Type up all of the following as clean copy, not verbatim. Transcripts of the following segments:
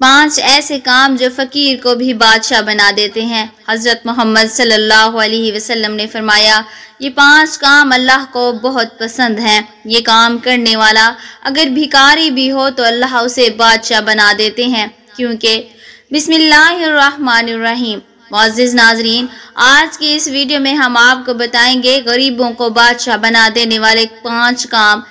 5 ایسے کام جو فقیر کو بھی بادشاہ بنا دیتے ہیں۔ حضرت محمد صلی اللہ علیہ وسلم نے فرمایا یہ 5 کام اللہ کو بہت پسند ہیں۔ یہ کام کرنے والا اگر بھکاری بھی ہو تو اللہ اسے بادشاہ بنا دیتے ہیں، کیونکہ بسم اللہ الرحمن الرحیم۔ معزز ناظرین، آج کی اس ویڈیو میں ہم آپ کو بتائیں گے غریبوں کو بادشاہ بنا دینے والے 5 کام۔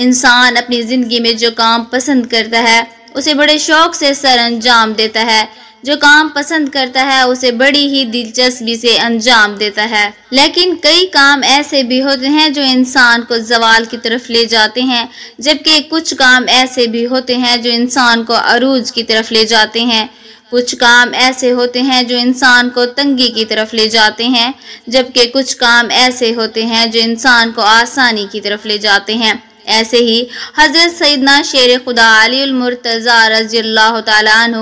انسان اپنی زندگی میں جو کام پسند کرتا ہے اسے بڑے شوق سے سر انجام دیتا ہے، جو کام پسند کرتا ہے اسے بڑی ہی دلچسپی سے انجام دیتا ہے، لیکن کئی کام ایسے بھی ہوتے ہیں جو انسان کو زوال کی طرف لے جاتے ہیں، جبکہ کچھ کام ایسے بھی ہوتے ہیں جو انسان کو عروج کی طرف لے جاتے ہیں۔ کچھ کام ایسے ہوتے ہیں جو انسان کو تنگی کی طرف لے جاتے ہیں، جبکہ کچھ کام ایسے ہوتے ہیں جو انسان کو آسانی کی طرف لے جاتے ہیں۔ ایسے ہی حضرت سیدنا شیر خدا علی المرتضی رضی اللہ تعالیٰ عنہ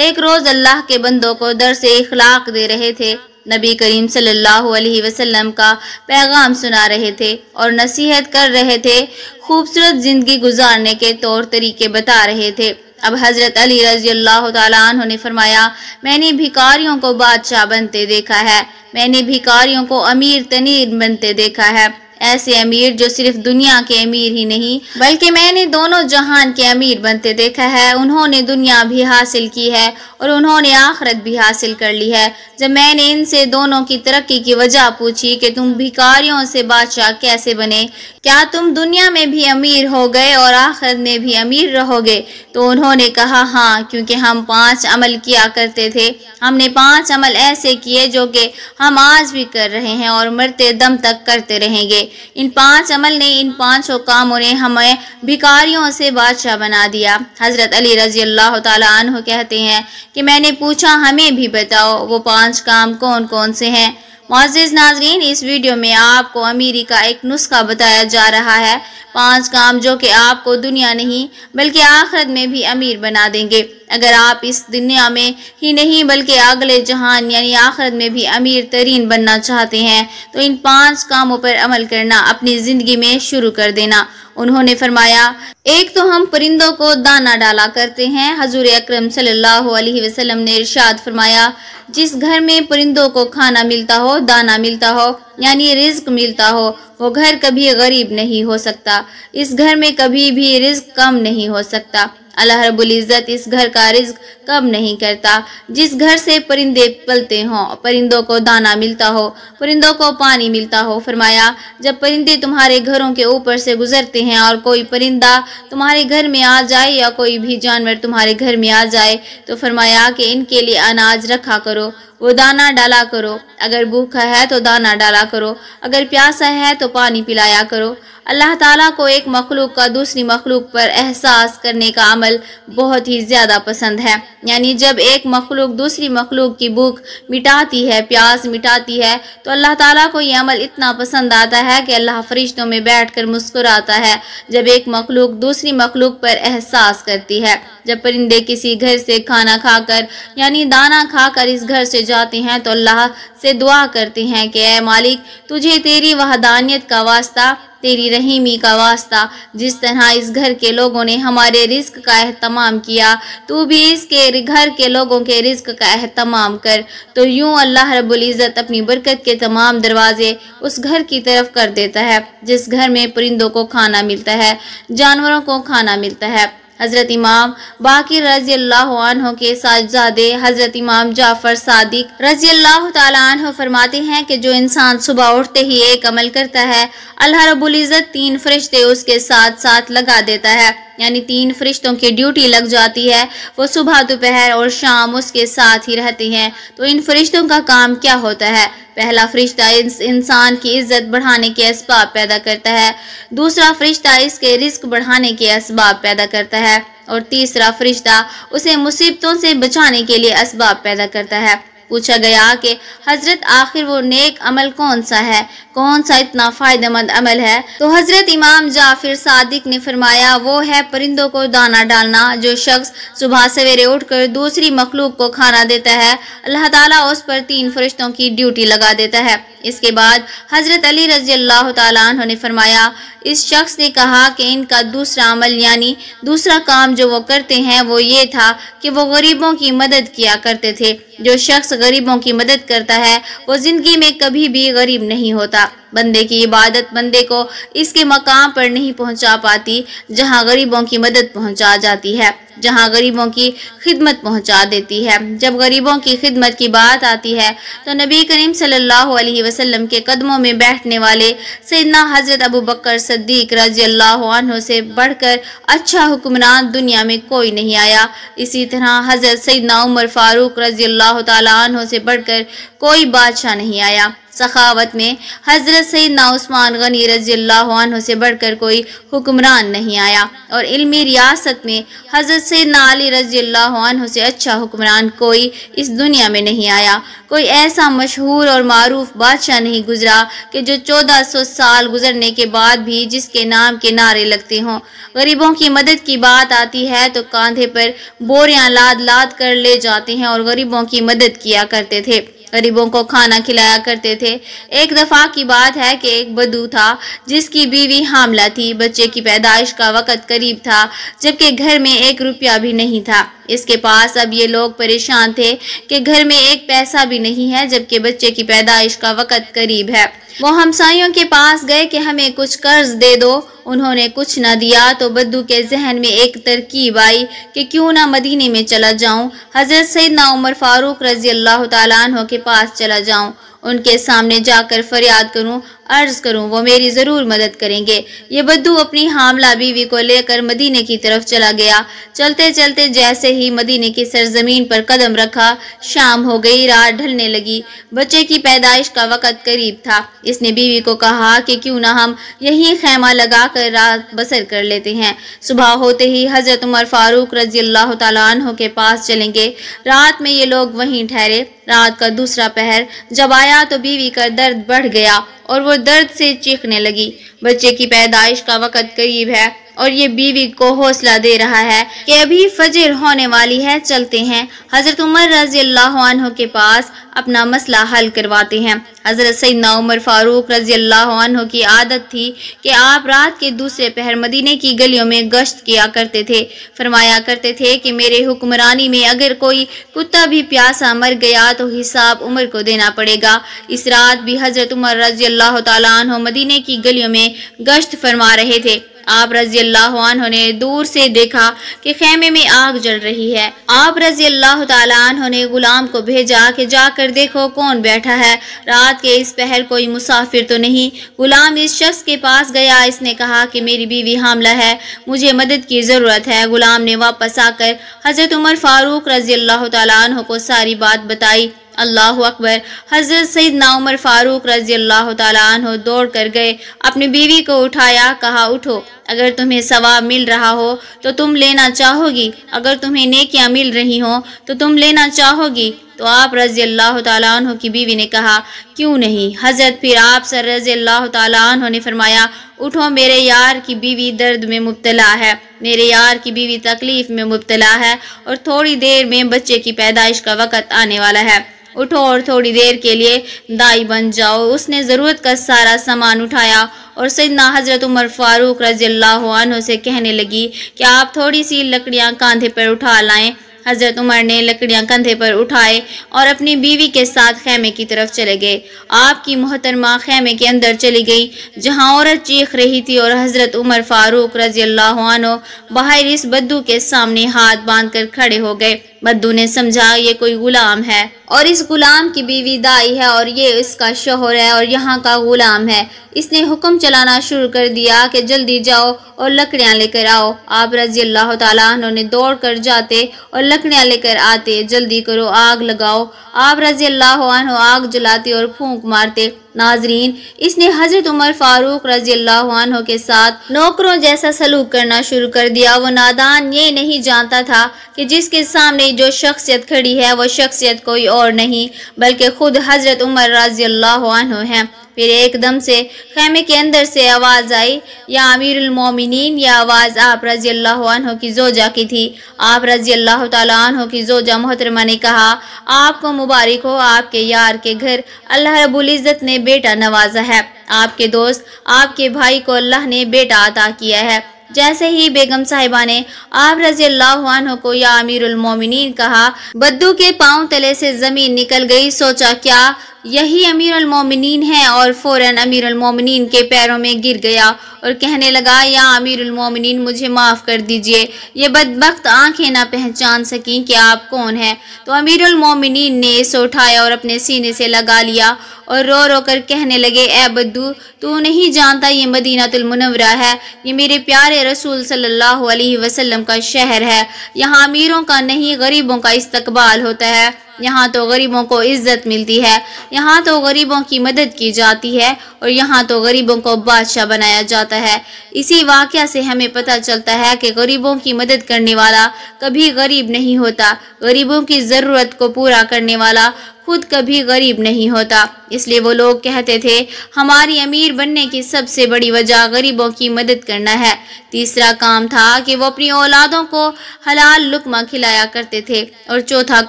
ایک روز اللہ کے بندوں کو درس اخلاق دے رہے تھے، نبی کریم صلی اللہ علیہ وسلم کا پیغام سنا رہے تھے اور نصیحت کر رہے تھے، خوبصورت زندگی گزارنے کے طور طریقے بتا رہے تھے۔ اب حضرت علی رضی اللہ تعالیٰ عنہ نے فرمایا میں نے بھکاریوں کو بادشاہ بنتے دیکھا ہے، میں نے بھکاریوں کو امیر تنیر بنتے دیکھا ہے، ایسے امیر جو صرف دنیا کے امیر ہی نہیں بلکہ میں نے دونوں جہان کے امیر بنتے دیکھا ہے۔ انہوں نے دنیا بھی حاصل کی ہے اور انہوں نے آخرت بھی حاصل کر لی ہے۔ جب میں نے ان سے دونوں کی ترقی کی وجہ پوچھی کہ تم بھکاریوں سے بادشاہ کیسے بنے، کیا تم دنیا میں بھی امیر ہو گئے اور آخرت میں بھی امیر رہو گے، تو انہوں نے کہا ہاں، کیونکہ ہم 5 عمل کیا کرتے تھے، ہم نے 5 عمل ایسے کیے جو کہ ہم آج بھی کر رہے ہیں اور مرتے دم تک کرتے رہیں گے۔ ان 5 عمل نے، ان 5 کاموں نے ہمیں بھکاریوں سے بادشاہ بنا دیا۔ حضرت علی رضی اللہ تعالیٰ عنہ کہتے ہیں کہ میں نے پوچھا ہمیں بھی بتاؤ وہ 5 کام کون کون سے ہیں۔ معزز ناظرین، اس ویڈیو میں آپ کو امیری کا ایک نسخہ بتایا جا رہا ہے، 5 کام جو کہ آپ کو دنیا نہیں بلکہ آخرت میں بھی امیر بنا دیں گے۔ اگر آپ اس دنیا میں ہی نہیں بلکہ اگلے جہان یعنی آخرت میں بھی امیر ترین بننا چاہتے ہیں تو ان 5 کاموں پر عمل کرنا اپنی زندگی میں شروع کر دینا۔ انہوں نے فرمایا ایک تو ہم پرندوں کو دانہ ڈالا کرتے ہیں۔ حضور اکرم صلی اللہ علیہ وسلم نے ارشاد فرمایا جس گھر میں پرندوں کو کھانا ملتا ہو، دانہ ملتا ہو یعنی رزق ملتا ہو، وہ گھر کبھی غریب نہیں ہو سکتا، اس گھر میں کبھی بھی رزق کم نہیں ہو سکتا۔ اللہ رب العزت اس گھر کا رزق کم نہیں کرتا۔ جس گھر سے پرندے پلتے ہوں، پرندوں کو دانہ ملتا ہو، پرندوں کو پانی ملتا ہو، فرمایا جب پرندے تمہارے گھروں کے اوپر سے گزرتے ہیں اور کوئی پرندہ تمہارے گھر میں آ جائے یا کوئی بھی جانور تمہارے گھر میں آ جائے تو فرمایا کہ ان کے لیے اناج رکھا کرو، وہ دانہ ڈالا کرو، اگر بھوکا ہے تو دانہ ڈالا کرو، اگر پیاسا ہے تو پانی پلایا کرو۔ اللہ تعالیٰ کو ایک مخلوق کا دوسری مخلوق پر احساس کرنے کا عمل بہت ہی زیادہ پسند ہے، یعنی جب ایک مخلوق دوسری مخلوق کی بھوک مٹاتی ہے، پیاس مٹاتی ہے تو اللہ تعالیٰ کو یہ عمل اتنا پسند آتا ہے کہ اللہ فرشتوں میں بیٹھ کر مسکراتا ہے جب ایک مخلوق دوسری مخلوق پر احساس کرتی ہے۔ جب پرندے کسی گھر سے کھانا کھا کر یعنی دانہ کھا کر اس گھر سے جاتے ہیں تو اللہ سے دعا کرتے ہیں کہ اے مالک تجھے تیری وحدانیت کا واسطہ، تیری رحیمی کا واسطہ، جس طرح اس گھر کے لوگوں نے ہمارے رزق کا اہتمام کیا تو بھی اس کے گھر کے لوگوں کے رزق کا اہتمام کر۔ تو یوں اللہ رب العزت اپنی برکت کے تمام دروازے اس گھر کی طرف کر دیتا ہے جس گھر میں پرندوں کو کھانا ملتا ہے، جانوروں کو کھانا ملتا ہے۔ حضرت امام باقر رضی اللہ عنہ کے صاحبزادے حضرت امام جعفر صادق رضی اللہ تعالیٰ عنہ فرماتے ہیں کہ جو انسان صبح اٹھتے ہی ایک عمل کرتا ہے اللہ رب العزت 3 فرشتے اس کے ساتھ ساتھ لگا دیتا ہے، یعنی 3 فرشتوں کی ڈیوٹی لگ جاتی ہے، وہ صبح دوپہر اور شام اس کے ساتھ ہی رہتے ہیں۔ تو ان فرشتوں کا کام کیا ہوتا ہے؟ پہلا فرشتہ انسان کی عزت بڑھانے کے اسباب پیدا کرتا ہے، دوسرا فرشتہ اس کے رزق بڑھانے کے اسباب پیدا کرتا ہے اور تیسرا فرشتہ اسے مصیبتوں سے بچانے کے لیے اسباب پیدا کرتا ہے۔ پوچھا گیا کہ حضرت آخر وہ نیک عمل کون سا ہے، کون سا اتنا فائدہ مند عمل ہے؟ تو حضرت امام جعفر صادق نے فرمایا وہ ہے پرندوں کو دانہ ڈالنا۔ جو شخص صبح سویرے اٹھ کر دوسری مخلوق کو کھانا دیتا ہے اللہ تعالیٰ اس پر 3 فرشتوں کی ڈیوٹی لگا دیتا ہے، اس کے بعد حضرت علی رضی اللہ تعالیٰ عنہ نے فرمایا، اس شخص نے کہا کہ ان کا دوسرا عمل یعنی دوسرا کام جو وہ کرتے ہیں وہ یہ تھا کہ وہ غریبوں کی مدد کیا کرتے تھے۔ جو شخص غریبوں کی مدد کرتا ہے وہ زندگی میں کبھی بھی غریب نہیں ہوتا۔ بندے کی عبادت بندے کو اس کے مقام پر نہیں پہنچا پاتی جہاں غریبوں کی مدد پہنچا جاتی ہے، جہاں غریبوں کی خدمت پہنچا دیتی ہے۔ جب غریبوں کی خدمت کی بات آتی ہے تو نبی کریم صلی اللہ علیہ وسلم کے قدموں میں بیٹھنے والے سیدنا حضرت ابو بکر صدیق رضی اللہ عنہ سے بڑھ کر اچھا حکمران دنیا میں کوئی نہیں آیا۔ اسی طرح حضرت سیدنا عمر فاروق رضی اللہ تعالیٰ عنہ سے بڑھ کر کوئی بادشاہ نہیں آیا۔ سخاوت میں حضرت سیدنا عثمان غنی رضی اللہ عنہ سے بڑھ کر کوئی حکمران نہیں آیا، اور علمی ریاست میں حضرت سیدنا علی رضی اللہ عنہ سے اچھا حکمران کوئی اس دنیا میں نہیں آیا۔ کوئی ایسا مشہور اور معروف بادشاہ نہیں گزرا کہ جو 1400 سال گزرنے کے بعد بھی جس کے نام کے نعرے لگتے ہوں۔ غریبوں کی مدد کی بات آتی ہے تو کاندھے پر بوریاں لاد لاد کر لے جاتے ہیں اور غریبوں کی مدد کیا کرتے تھے، غریبوں کو کھانا کھلایا کرتے تھے۔ ایک دفعہ کی بات ہے کہ ایک بدو تھا جس کی بیوی حاملہ تھی، بچے کی پیدائش کا وقت قریب تھا، جبکہ گھر میں 1 روپیہ بھی نہیں تھا اس کے پاس۔ اب یہ لوگ پریشان تھے کہ گھر میں 1 پیسہ بھی نہیں ہے جبکہ بچے کی پیدائش کا وقت قریب ہے۔ وہ ہمسایوں کے پاس گئے کہ ہمیں کچھ قرض دے دو، انہوں نے کچھ نہ دیا تو بدو کے ذہن میں ایک ترکیب آئی کہ کیوں نہ مدینے میں چلا جاؤں، حضرت سیدنا عمر فاروق رضی اللہ تعالیٰ عنہ کے پاس چلا جاؤں، ان کے سامنے جا کر فریاد کروں، عرض کروں، وہ میری ضرور مدد کریں گے۔ یہ بدو اپنی حاملہ بیوی کو لے کر مدینے کی طرف چلا گیا۔ چلتے چلتے جیسے ہی مدینے کی سرزمین پر قدم رکھا، شام ہو گئی، رات ڈھلنے لگی، بچے کی پیدائش کا وقت قریب تھا۔ اس نے بیوی کو کہا کہ کیوں نہ ہم یہیں خیمہ لگا کر رات بسر کر لیتے ہیں، صبح ہوتے ہی حضرت عمر فاروق رضی اللہ تعالیٰ عنہ کے پاس چلیں گے۔ رات میں یہ لوگ وہیں ٹھہرے۔ رات کا دوسرا پہر جب آیا تو بیوی کا درد بڑھ گیا اور وہ درد سے چیخنے لگی۔ بچے کی پیدائش کا وقت قریب ہے اور یہ بیوی کو حوصلہ دے رہا ہے کہ ابھی فجر ہونے والی ہے، چلتے ہیں۔ حضرت عمر رضی اللہ عنہ کے پاس اپنا مسئلہ حل کرواتے ہیں۔ حضرت سیدنا عمر فاروق رضی اللہ عنہ کی عادت تھی کہ آپ رات کے دوسرے پہر مدینے کی گلیوں میں گشت کیا کرتے تھے۔ فرمایا کرتے تھے کہ میرے حکمرانی میں اگر کوئی کتا بھی پیاسا مر گیا تو حساب عمر کو دینا پڑے گا۔ اس رات بھی حضرت عمر رضی اللہ تعالیٰ عنہ مدینے کی گلیوں میں گشت فرما رہے تھے۔ آپ رضی اللہ عنہ نے دور سے دیکھا کہ خیمے میں آگ جل رہی ہے۔ آپ رضی اللہ تعالیٰ عنہ نے غلام کو بھیجا کہ جا کر دیکھو کون بیٹھا ہے، رات کے اس پہر کوئی مسافر تو نہیں۔ غلام اس شخص کے پاس گیا، اس نے کہا کہ میری بیوی حاملہ ہے، مجھے مدد کی ضرورت ہے۔ غلام نے واپس آ کر حضرت عمر فاروق رضی اللہ تعالیٰ عنہ کو ساری بات بتائی۔ اللہ اکبر! حضرت سیدنا عمر فاروق رضی اللہ تعالیٰ عنہ دوڑ کر گئے، اپنی بیوی کو اٹھایا، کہا اٹھو، اگر تمہیں ثواب مل رہا ہو تو تم لینا چاہو گی، اگر تمہیں نیکیاں مل رہی ہوں تو تم لینا چاہو گی۔ تو آپ رضی اللہ تعالیٰ عنہ کی بیوی نے کہا کیوں نہیں حضرت۔ پھر آپ سر رضی اللہ تعالیٰ عنہ نے فرمایا اٹھو، میرے یار کی بیوی درد میں مبتلا ہے، میرے یار کی بیوی تکلیف میں مبتلا ہے اور تھوڑی دیر میں بچے کی پیدائش کا وقت آنے والا ہے، اٹھو اور تھوڑی دیر کے لیے دائی بن جاؤ۔ اس نے ضرورت کا سارا سامان اٹھایا اور سیدنا حضرت عمر فاروق رضی اللہ عنہ سے کہنے لگی کہ آپ تھوڑی سی لکڑیاں کاندھے پر اٹھا لائیں۔ حضرت عمر نے لکڑیاں کندھے پر اٹھائے اور اپنی بیوی کے ساتھ خیمے کی طرف چلے گئے۔ آپ کی محترمہ خیمے کے اندر چلی گئی جہاں عورت چیخ رہی تھی اور حضرت عمر فاروق رضی اللہ عنہ باہر اس بدو کے سامنے ہاتھ باندھ کر کھڑے ہو گئے۔ بدو نے سمجھا یہ کوئی غلام ہے اور اس غلام کی بیوی دائی ہے اور یہ اس کا شوہر ہے اور یہاں کا غلام ہے۔ اس نے حکم چلانا شروع کر دیا کہ جلدی جاؤ اور لکڑیاں لے کر آؤ۔ آپ رضی اللہ تعالیٰ عنہ نے دوڑ کر جاتے اور لکڑیاں لے کر آتے، جلدی کرو آگ لگاؤ۔ آپ رضی اللہ عنہ آگ جلاتے اور پھونک مارتے۔ ناظرین، اس نے حضرت عمر فاروق رضی اللہ عنہ کے ساتھ نوکروں جیسا سلوک کرنا شروع کر دیا۔ وہ نادان یہ نہیں جانتا تھا کہ جس کے سامنے جو شخصیت کھڑی ہے وہ شخصیت کوئی اور نہیں بلکہ خود حضرت عمر رضی اللہ عنہ ہے۔ پھر ایک دم سے خیمے کے اندر سے آواز آئی، یا امیر المومنین۔ یہ آواز آپ رضی اللہ عنہ کی زوجہ کی تھی۔ آپ رضی اللہ تعالیٰ عنہ کی زوجہ محترمہ نے کہا، آپ کو مبارک ہو، آپ کے یار کے گھر اللہ رب العزت نے بیٹا نوازا ہے، آپ کے دوست، آپ کے بھائی کو اللہ نے بیٹا عطا کیا ہے۔ جیسے ہی بیگم صاحبہ نے آپ رضی اللہ عنہ کو یا امیر المومنین کہا، بدو کے پاؤں تلے سے زمین نکل گئی۔ سوچا کیا یہی امیر المومنین ہے، اور فوراً امیر المومنین کے پیروں میں گر گیا اور کہنے لگا، یا امیر المومنین مجھے معاف کر دیجئے۔ یہ بدبخت آنکھیں نہ پہچان سکیں کہ آپ کون ہیں، تو امیر المومنین نے اسے اٹھایا اور اپنے سینے سے لگا لیا اور رو رو کر کہنے لگے، اے بدو، تو نہیں جانتا یہ مدینہ المنورہ ہے، یہ میرے پیارے رسول صلی اللہ علیہ وسلم کا شہر ہے۔ یہاں امیروں کا نہیں غریبوں کا استقبال ہوتا ہے، یہاں تو غریبوں کو عزت ملتی ہے، یہاں تو غریبوں کی مدد کی جاتی ہے، اور یہاں تو غریبوں کو بادشاہ بنایا جاتا ہے۔ اسی واقعہ سے ہمیں پتہ چلتا ہے کہ غریبوں کی مدد کرنے والا کبھی غریب نہیں ہوتا، غریبوں کی ضرورت کو پورا کرنے والا خود کبھی غریب نہیں ہوتا۔ اس لیے وہ لوگ کہتے تھے، ہماری امیر بننے کی سب سے بڑی وجہ غریبوں کی مدد کرنا ہے۔ تیسرا کام تھا کہ وہ اپنی اولادوں کو حلال لقمہ کھلایا کرتے تھے، اور چوتھا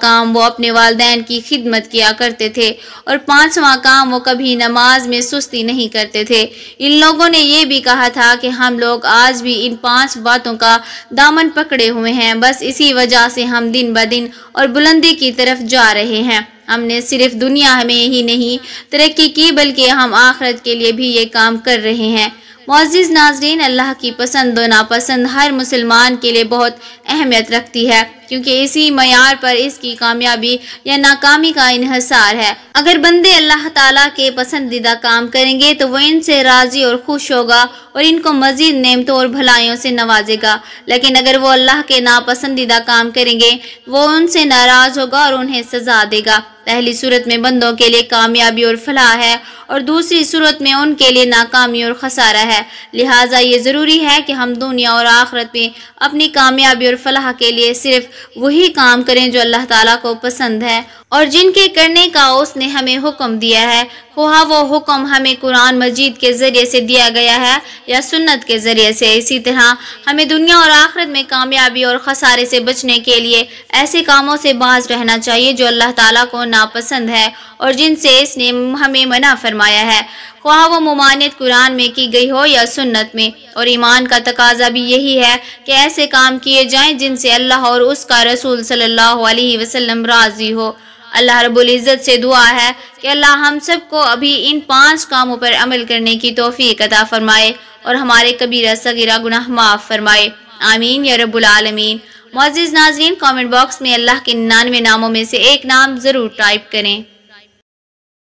کام وہ اپنے والدین کی خدمت کیا کرتے تھے، اور پانچواں کام وہ کبھی نماز میں سستی نہیں کرتے تھے۔ ان لوگوں نے یہ بھی کہا تھا کہ ہم لوگ آج بھی ان 5 باتوں کا دامن پکڑے ہوئے ہیں، بس اسی وجہ سے ہم دن بدن اور بلندی کی طرف جا رہے ہیں۔ ہم نے صرف دنیا میں ہی نہیں ترقی کی، بلکہ ہم آخرت کے لیے بھی یہ کام کر رہے ہیں۔ معزز ناظرین، اللہ کی پسند و ناپسند ہر مسلمان کے لیے بہت اہمیت رکھتی ہے، کیونکہ اسی معیار پر اس کی کامیابی یا ناکامی کا انحصار ہے۔ اگر بندے اللہ تعالیٰ کے پسندیدہ کام کریں گے تو وہ ان سے راضی اور خوش ہوگا اور ان کو مزید نعمتوں اور بھلائیوں سے نوازے گا، لیکن اگر وہ اللہ کے ناپسندیدہ کام کریں گے وہ ان سے ناراض ہوگا اور انہیں سزا دے گا۔ پہلی صورت میں بندوں کے لیے کامیابی اور فلاح ہے، اور دوسری صورت میں ان کے لیے ناکامی اور خسارہ ہے۔ لہٰذا یہ ضروری ہے کہ ہم دنیا اور آخرت میں اپنی کامیابی اور فلاح کے لیے صرف وہی کام کریں جو اللہ تعالیٰ کو پسند ہے اور جن کے کرنے کا اس نے ہمیں حکم دیا ہے، خواہ وہ حکم ہمیں قرآن مجید کے ذریعے سے دیا گیا ہے یا سنت کے ذریعے سے۔ اسی طرح ہمیں دنیا اور آخرت میں کامیابی اور خسارے سے بچنے کے لیے ایسے کاموں سے باز رہنا چاہیے جو اللہ تعالیٰ کو ناپسند ہے اور جن سے اس نے ہمیں منع فرمایا ہے، خواہ وہ ممانعت قرآن میں کی گئی ہو یا سنت میں۔ اور ایمان کا تقاضا بھی یہی ہے کہ ایسے کام کیے جائیں جن سے اللہ اور اس کا رسول صلی اللہ علیہ وسلم راضی ہو۔ اللہ رب العزت سے دعا ہے کہ اللہ ہم سب کو ابھی ان 5 کاموں پر عمل کرنے کی توفیق عطا فرمائے اور ہمارے کبیرہ صغیرہ گناہ معاف فرمائے، آمین یا رب العالمین۔ معزز ناظرین، کامنٹ باکس میں اللہ کے 99 ناموں میں سے ایک نام ضرور ٹائپ کریں۔